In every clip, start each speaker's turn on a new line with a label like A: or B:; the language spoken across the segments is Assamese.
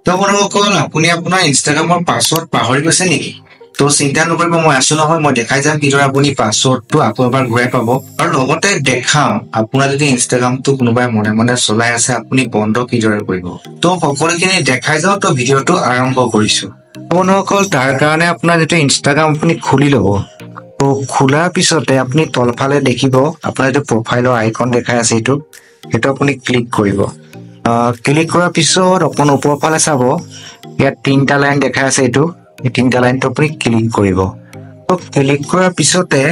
A: তো বন্ধুসকল আপুনি আপোনাৰ ইনষ্টাগ্ৰামৰ পাছৱৰ্ড পাহৰি গৈছে নেকি? তো চিন্তা নকৰিব, মই আছো নহয়, মই দেখাই যাম কিদৰে আপুনি পাছৱৰ্ডটো আকৌ এবাৰ ঘূৰাই পাব। আৰু লগতে দেখাম আপোনাৰ যদি ইনষ্টাগ্ৰামটো কোনোবাই মনে মনে চলাই আছে আপুনি বন্ধ কিদৰে কৰিব। তো সকলোখিনি দেখাই যাওঁ, তো ভিডিঅ'টো আৰম্ভ কৰিছো। বন্ধুসকল, তাৰ কাৰণে আপোনাৰ যিটো ইনষ্টাগ্ৰাম আপুনি খুলি ল'ব। তো খোলাৰ পিছতে আপুনি তলফালে দেখিব আপোনাৰ যিটো প্ৰফাইলৰ আইকন দেখাই আছে সেইটো আপুনি ক্লিক কৰিব। ক্লিক কৰাৰ পিছত অকণ ওপৰৰ ফালে চাব, ইয়াত 3টা লাইন দেখাই আছে। এই 3টা লাইনটো আপুনি ক্লিক কৰিব। তো ক্লিক কৰাৰ পিছতে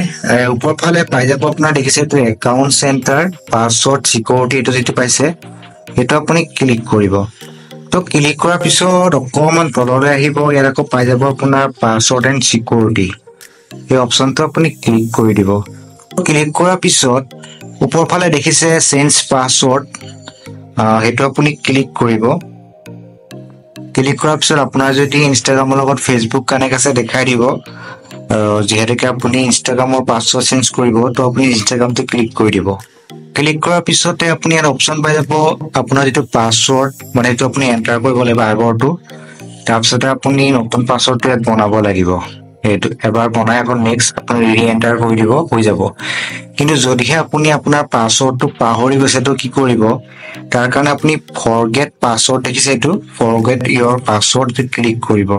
A: ওপৰৰ ফালে পাই যাব আপোনাৰ দেখিছে এইটো একাউণ্ট চেণ্টাৰ পাছৱৰ্ড চিকিউৰিটি, এইটো যিটো পাইছে সেইটো আপুনি ক্লিক কৰিব। তো ক্লিক কৰাৰ পিছত অকণমান তললৈ আহিব, ইয়াত আকৌ পাই যাব আপোনাৰ পাছৱৰ্ড এণ্ড চিকিউৰিটি, এই অপশ্যনটো আপুনি ক্লিক কৰি দিব। ক্লিক কৰাৰ পিছত ওপৰৰ ফালে দেখিছে চেঞ্জ পাছৱৰ্ড, সেইটো আপুনি ক্লিক কৰিব। ক্লিক কৰাৰ পিছত আপোনাৰ যদি ইনষ্টাগ্ৰামৰ লগত ফেচবুক কানেক্ট আছে দেখাই দিব। যিহেতুকে আপুনি ইনষ্টাগ্ৰামৰ পাছৱৰ্ড চেঞ্জ কৰিব, তো আপুনি ইনষ্টাগ্ৰামটো ক্লিক কৰি দিব। ক্লিক কৰাৰ পিছতে আপুনি ইয়াত অপশ্যন পাই যাব আপোনাৰ যিটো পাছৱৰ্ড, মানে এইটো আপুনি এণ্টাৰ কৰিব লাগিব আগৰটো। তাৰপিছতে আপুনি নতুন পাছৱৰ্ডটো ইয়াত বনাব লাগিব। সেইটো এবাৰ বনাই আকৌ নেক্সট আপুনি ৰি এণ্টাৰ কৰি দিব, হৈ যাব। কিন্তু যদিহে আপুনি আপোনাৰ পাছৱৰ্ডটো পাহৰি গৈছে, তো কি কৰিব, তাৰ কাৰণে আপুনি ফৰগেট পাছৱৰ্ড দেখিছে, এইটো ফৰগেট ইয়ৰ পাছৱৰ্ড ক্লিক কৰিব।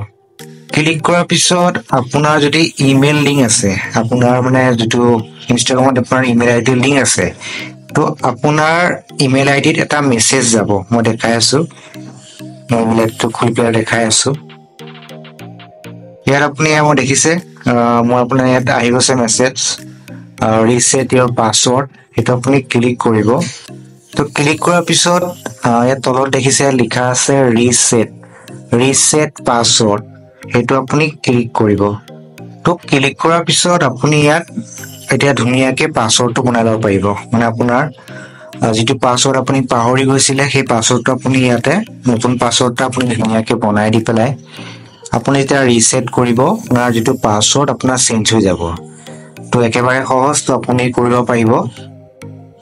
A: ক্লিক কৰাৰ পিছত আপোনাৰ যদি ইমেইল লিংক আছে, আপোনাৰ মানে যিটো ইনষ্টাগ্ৰামত আপোনাৰ ইমেইল আইডিৰ লিংক আছে, তো আপোনাৰ ইমেইল আইডিত এটা মেছেজ যাব। মই দেখাই আছো, মই লেপটপ খুলি পেলাই দেখাই আছো। ইয়াত আপুনি মই দেখিছে, মই আপোনাৰ ইয়াত আহি গৈছে মেছেজ ৰিছেট ইয়ৰ পাছৱৰ্ড, সেইটো আপুনি ক্লিক কৰিব। তো ক্লিক কৰাৰ পিছত ইয়াত তলত দেখিছে লিখা আছে ৰিছেট পাছৱৰ্ড, সেইটো আপুনি ক্লিক কৰিব। তো ক্লিক কৰাৰ পিছত আপুনি ইয়াত এতিয়া ধুনীয়াকে পাছৱৰ্ডটো বনাই ল'ব পাৰিব। মানে আপোনাৰ যিটো পাছৱৰ্ড আপুনি পাহৰি গৈছিলে, সেই পাছৱৰ্ডটো আপুনি ইয়াতে নতুন পাছৱৰ্ডটো আপুনি ধুনীয়াকে বনাই দি পেলাই আপুনি যেতিয়া ৰিছেট কৰিব, আপোনাৰ যিটো পাছৱৰ্ড আপোনাৰ চেঞ্জ হৈ যাব। তো একেবাৰে সহজ, তো আপুনি কৰিব পাৰিব।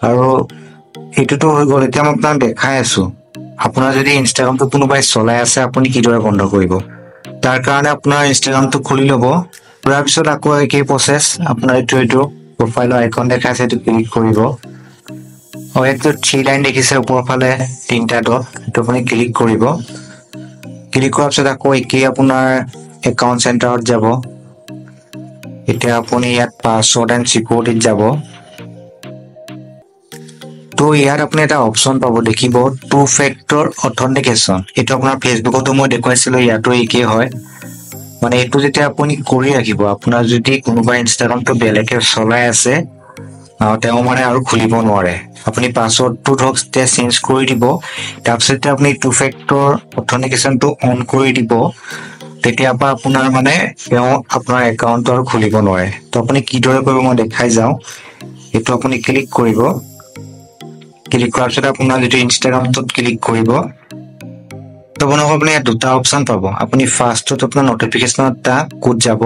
A: আৰু এইটোতো হৈ গ'ল। এতিয়া মই আপোনাক দেখাই আছো আপোনাৰ যদি ইনষ্টাগ্ৰামটো কোনোবাই চলাই আছে আপুনি কিদৰে বন্ধ কৰিব। তাৰ কাৰণে আপোনাৰ ইনষ্টাগ্ৰামটো খুলি ল'ব। খোলাৰ পিছত আকৌ একেই প্ৰচেছ, আপোনাৰ এইটো প্ৰফাইলৰ আইকন দেখাই আছে, এইটো ক্লিক কৰিব। এইটো 3 লাইন দেখিছে ওপৰৰ ফালে 3টা ডট, সেইটো আপুনি ক্লিক কৰিব। ক্লিক কৰাৰ পিছত আকৌ একেই আপোনাৰ একাউণ্ট চেণ্টাৰত যাব। এতিয়া আপুনি ইয়াত পাছৱৰ্ড এণ্ড চিকিউৰিটিত যাব। তো ইয়াত আপুনি এটা অপশ্যন পাব, দেখিব 2 ফেক্টৰ অথেণ্টিকেশ্যন, এইটো আপোনাৰ ফেচবুকতো মই দেখুৱাইছিলো, ইয়াতো একেই হয়। মানে এইটো যেতিয়া আপুনি কৰি ৰাখিব, আপোনাৰ যদি কোনোবা ইনষ্টাগ্ৰামটো বেলেগে চলাই আছে, তেওঁ মানে আৰু খুলিব নোৱাৰে। আপুনি পাছৱৰ্ডটো ধৰক যেতিয়া চেঞ্জ কৰি দিব, তাৰপিছতে আপুনি 2 ফেক্টৰ অথেণ্টিকেশ্যনটো অন কৰি দিব, তেতিয়াৰ পৰা আপোনাৰ মানে তেওঁ আপোনাৰ একাউণ্টটো আৰু খুলিব নোৱাৰে। তো আপুনি কিদৰে কৰিব মই দেখাই যাওঁ। এইটো আপুনি ক্লিক কৰিব। ক্লিক কৰাৰ পিছত আপোনাৰ যিটো ইনষ্টাগ্ৰামটোত ক্লিক কৰিব, তো বন্ধুসকল আপুনি ইয়াত 2টা অপশ্যন পাব। আপুনি ফাৰ্ষ্টত আপোনাৰ নটিফিকেশ্যনত এটা কোড যাব,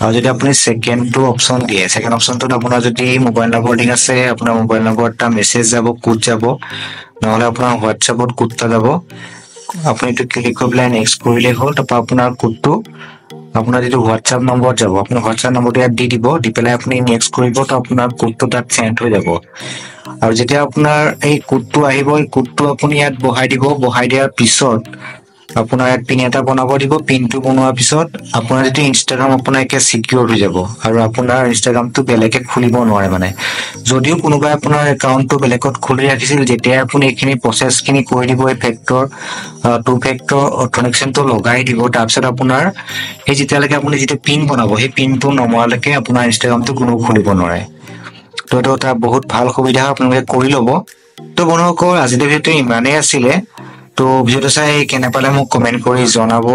A: আৰু যদি আপুনি ছেকেণ্ডটো অপশ্যন দিয়ে, ছেকেণ্ড অপশ্যনটোত আপোনাৰ যদি মোবাইল নম্বৰ লিংক আছে, আপোনাৰ মোবাইল নম্বৰত এটা মেছেজ যাব, কোড যাব, নহ'লে আপোনাৰ হোৱাটছএপত কোড এটা যাব। আপুনি এইটো ক্লিক কৰি পেলাই নেক্সট কৰিলেই হ'ল। তাৰপৰা আপোনাৰ কোডটো আপোনাৰ যিটো হোৱাটছএপ নম্বৰত যাব, আপুনি হোৱাটছএপ নম্বৰটো ইয়াত দি দিব, দি পেলাই আপুনি নেক্সট কৰিব, তো আপোনাৰ কোডটো তাত চেণ্ড হৈ যাব। আৰু যেতিয়া আপোনাৰ এই কোডটো আহিব, এই কোডটো আপুনি ইয়াত বহাই দিব। বহাই দিয়াৰ পিছত আপোনাৰ ইয়াত পিন এটা বনাব দিব। পিনটো বনোৱাৰ পিছত আপোনাৰ যিটো ইনষ্টাগ্ৰাম আপোনাৰ একে চিকিউৰ হৈ যাব, আৰু আপোনাৰ ইনষ্টাগ্ৰামটো বেলেগে খুলিব নোৱাৰে। মানে যদিও কোনোবাই আপোনাৰ একাউণ্টটো বেলেগত খুলি ৰাখিছিল, যেতিয়া আপুনি এইখিনি প্ৰচেছখিনি কৰি দিব, এই 2 ফেক্টৰ অথেণ্টিকেশ্যনটো লগাই দিব, তাৰপিছত আপোনাৰ সেই যেতিয়ালৈকে আপুনি যিটো পিন বনাব, সেই পিনটো নমৰালৈকে আপোনাৰ ইনষ্টাগ্ৰামটো কোনেও খুলিব নোৱাৰে। তো এইটো এটা বহুত ভাল সুবিধা, আপোনালোকে কৰি ল'ব। তো বন্ধুসকল, আজিৰ ভিডিঅ'টো ইমানেই আছিলে। তো ভিডিঅ'টো চাই কেনে পালে মোক কমেণ্ট কৰি জনাব।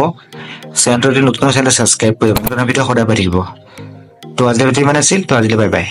A: চেনেলটো যদি নতুন চেনেল ছাবস্ক্ৰাইব কৰিব, নতুন ভিডিঅ' সদায় পাই থাকিব। তো আজিৰ ভিডিঅ' ইমান আছিল, তো আজিলৈ বাই বাই।